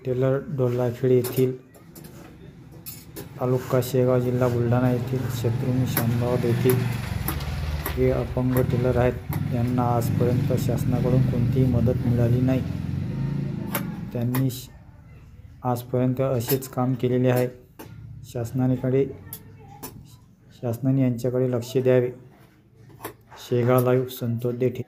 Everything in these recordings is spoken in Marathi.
टेलर डोलाखेड येथील तालुका शेगाव जिल्हा बुलढाणा येथील शत्रुघ्न शामराव देठे हे अपंग टेलर आहेत. यांना आजपर्यंत शासनाकडून कोणतीही मदत मिळाली नाही. त्यांनी आजपर्यंत असेच काम केलेले आहे. शासनाने यांच्याकडे लक्ष द्यावे. शेगाव लाईव्ह संतोष देठे.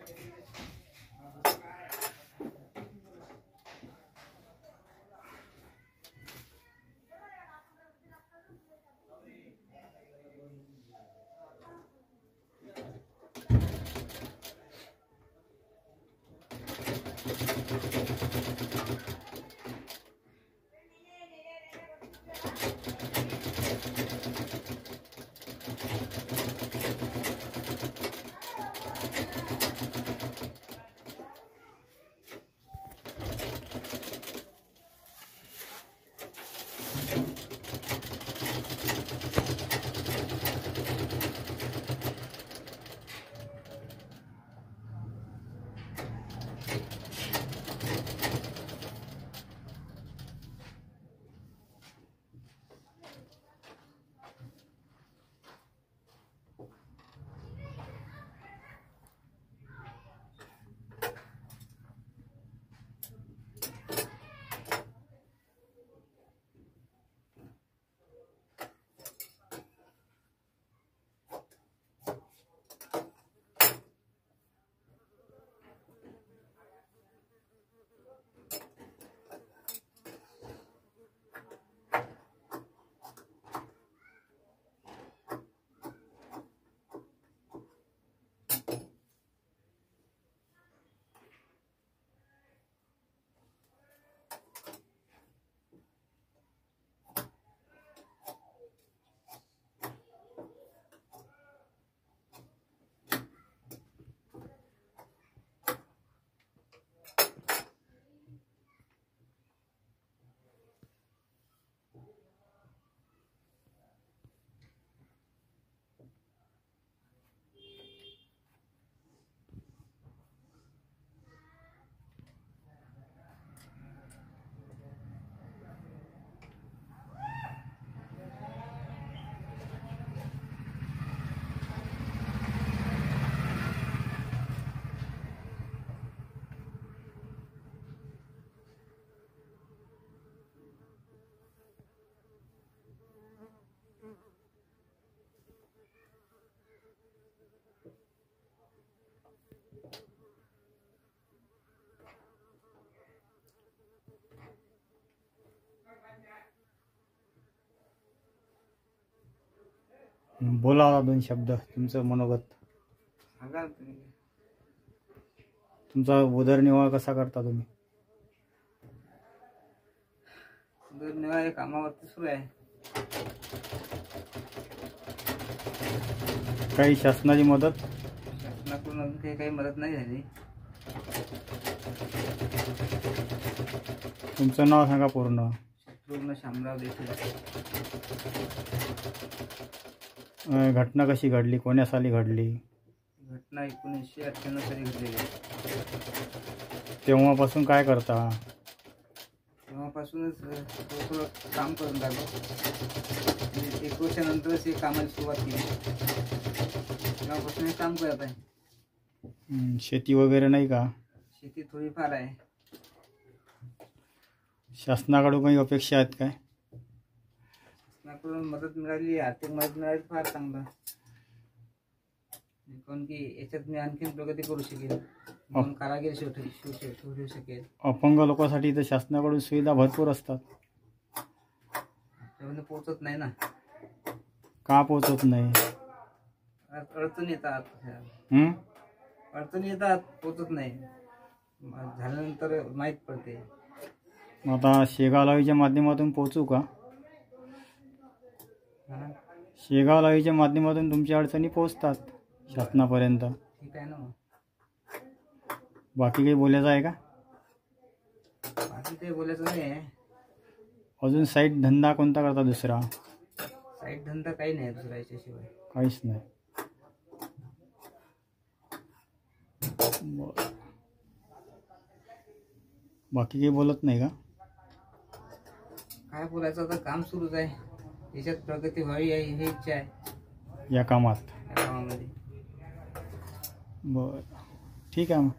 बोला दोन शब्द तुमचं मनोगत. तुमचा उदरनिर्वाह कसा करता तुम्ही? उदरनिर्वाह कामावरती सुरू आहे. काही शासनाची मदत? शासनाकडून अजून काही मदत नाही झाली. तुमचं नाव सांगा पूर्ण. शत्रुघ्न शामराव देठे. घटना कशी घडली, कोण्या साली घडली? घटना 1998 साली घडलेली आहे. तेव्हापासून काय करता? तेव्हापासूनच थोडं काम करून लागलो. 1 वर्षानंतरच हे कामाला सुरुवात केली. तेव्हापासून हे काम करत आहे. शेती वगैरे नाही का? शेती थोडीफार आहे. शासनाकडून काही अपेक्षा आहेत काय? शासनाकडून मदत मिळाली, आर्थिक मदत मिळाली फार चांगलं. कारण की याच्यात मी आणखीन प्रगती करू शकेल, कारागीर ठेवू शकेल. अपंग लोकांसाठी तर शासनाकडून सुविधा भरपूर असतात. त्यामध्ये पोहोचत नाही ना. का पोहोचत नाही? अडचणी येतात. पोहोचत नाही. झाल्यानंतर माहीत पडते. आता शेगाव लाईव्हच्या माध्यमातून पोहोचू का? शेगाव लाईव्हच्या माध्यमातून तुमच्या अडचणी पोहोचतात शासनापर्यंत. ठीक आहे ना. बाकी काही बोलायचं आहे का? बाकी काही बोलायचं नाही आहे. अजून साईड धंदा कोणता करता दुसरा? साईड धंदा काही नाही दुसरा याच्याशिवाय. काहीच नाही. बाकी काही बोलत नाही का? काय बोलायचं, आता काम सुरूच आहे, याच्यात प्रगती व्हावी आहे ही इच्छा आहे या कामात. या कामामध्ये. बरं, ठीक आहे मग.